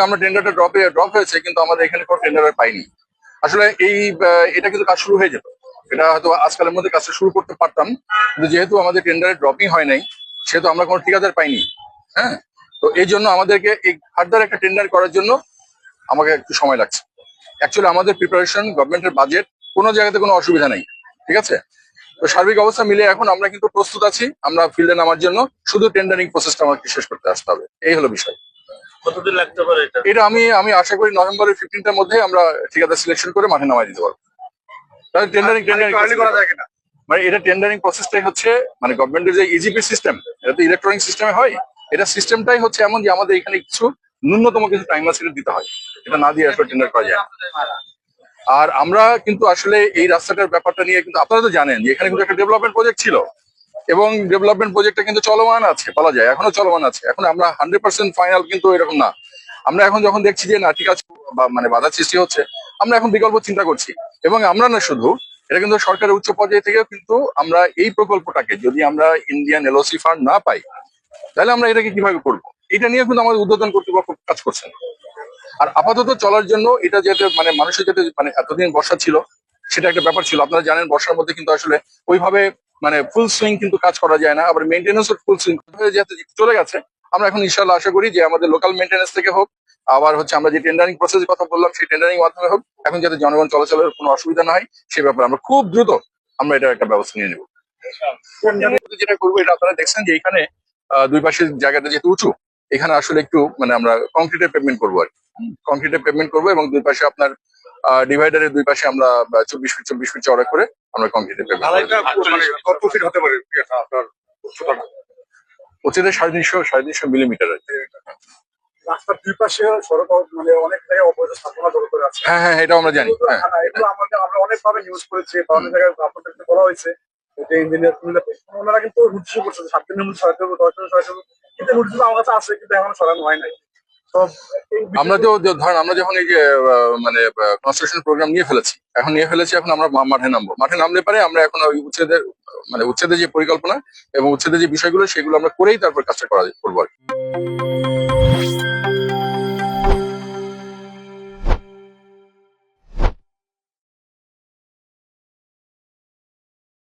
আমরা টেন্ডারটা ড্রপ হয়েছে, কিন্তু আমাদের এখানে কোনো টেন্ডার পাইনি। আসলে এটা কিন্তু কাজ শুরু হয়ে যেত, এটা হয়তো আজকালের মধ্যে কাজটা শুরু করতে পারতাম, কিন্তু যেহেতু আমাদের টেন্ডারে ড্রপিং হয় নাই, সেহেতু আমরা কোনো ঠিকাদার পাইনি। হ্যাঁ, তো এই জন্য আমাদেরকে এই ফার্দার একটা টেন্ডার করার জন্য আমাকে একটু সময় লাগছে। অ্যাকচুয়ালি আমাদের প্রিপারেশন, গভর্নমেন্টের বাজেট, কোনো জায়গাতে কোনো অসুবিধা নেই, ঠিক আছে। তো সার্বিক অবস্থা মিলে এখন আমরা কিন্তু প্রস্তুত আছি আমরা ফিল্ডে নামার জন্য। শুধু টেন্ডারিং প্রসেসটা আমাকে শেষ করতে আসতে হবে, এই হলো বিষয়। কতদিন লাগতে পারে এটা আমি আশা করি নভেম্বরের 15টার মধ্যে আমরা ঠিকাদার সিলেকশন করে মাঠে নামাই দিতে পারবো। তাহলে টেন্ডারিং করা যায় কিনা? মানে এটা টেন্ডারিং প্রসেসটাই হচ্ছে, মানে গভর্নমেন্টের যে ইজিপি সিস্টেম, এটা তো ইলেকট্রনিক সিস্টেমে হয়। এটা সিস্টেমটাই হচ্ছে এমন যে আমাদের এখানে কিছু ন্যূনতম কিছু টাইম লাইন দিতে হয়, এটা না দিয়ে আসলে টেন্ডার করা যায় না। আর আমরা কিন্তু আসলে এই রাস্তাটার ব্যাপারটা নিয়ে কিন্তু আপনারা তো জানেন যে এখানে কিন্তু একটা ডেভেলপমেন্ট প্রজেক্ট ছিল, এবং ডেভেলপমেন্ট প্রজেক্টটা কিন্তু চলমান আছে, বলা যায় এখনো চলমান আছে। এখন আমরা 100% ফাইনাল কিন্তু এরকম না। আমরা এখন যখন দেখছি যে না ঠিক আছে, মানে বাধা সৃষ্টি হচ্ছে, আমরা এখন বিকল্প চিন্তা করছি। এবং আমরা না শুধু, এটা কিন্তু সরকারের উচ্চ পর্যায়ে থেকেও কিন্তু আমরা এই প্রকল্পটাকে যদি আমরা ইন্ডিয়ান এলওসি ফান্ড না পাই, তাহলে আমরা এটাকে কিভাবে করবো, এটা নিয়ে কিন্তু আমাদের উদ্বোধন কর্তৃপক্ষ কাজ করছেন। আর আপাতত চলার জন্য এটা যাতে মানে মানুষের যাতে মানে এতদিন বর্ষা ছিল, সেটা একটা ব্যাপার ছিল। আপনারা জানেন বর্ষার মধ্যে কিন্তু আসলে ওইভাবে মানে ফুল সুইং কিন্তু কাজ করা যায় না, আবার মেনটেন্যান্স ফুল সুইং যাতে চলে গেছে। আমরা এখন ইনশাল্লাহ আশা করি যে আমাদের লোকাল মেনটেন্যান্স থেকে হোক, আবার হচ্ছে আমরা যে টেন্ডারিং প্রসেসের কথা বললাম সেই টেন্ডারিং মাধ্যমে হোক, এখন যাতে জনগণ চলাচলের কোনো অসুবিধা না হয় সে ব্যাপারে আমরা খুব দ্রুত আমরা এটা একটা ব্যবস্থা নিয়ে নেব। যেটা করবো, এটা আপনারা দেখছেন যে এখানে দুই পাশের জায়গাটা যেহেতু উঁচু, এখানে আসলে একটু মানে আমরা কংক্রিটের পেভমেন্ট করবো আর কংক্রিটের পেভমেন্ট করবো, এবং দুই পাশে আপনার ডিভাইডারের দুই পাশে আমরা 24 ফিট চওড়া করে আমরা কংক্রিটের পেভমেন্ট। কত ফিট হতে পারে আপনার উচ্চতাটা? উচ্চতা 350 মিলিমিটার আর কি। রাস্তার দুই পাশে সড়ক মানে অনেক জায়গায় অবৈধ স্থাপনা জড়ো করে আছে। হ্যাঁ হ্যাঁ, এটাও আমরা জানি। হ্যাঁ, এগুলো আমরা অনেকভাবে নিউজ করেছি, বা অনেক জায়গায় আপনাদেরকে বলা হয়েছে যে ইঞ্জিনিয়ার ওনারা কিন্তু নোটিশ করছে 7 দিনের মধ্যে সরাতে হবে, 10 দিনের সরাতে হবে, কিন্তু নোটিশ আমার কাছে আছে কিন্তু এখনো সরানো হয় নাই। তো আমরা তো ধরেন আমরা যখন এই যে মানে কনস্ট্রাকশন প্রোগ্রাম নিয়ে ফেলেছি, এখন আমরা মাঠে নামবো। মাঠে নামলে পারে আমরা এখন ওই উচ্ছেদের যে পরিকল্পনা এবং উচ্ছেদের যে বিষয়গুলো সেগুলো আমরা করেই তারপর কাজটা করবো আর কি।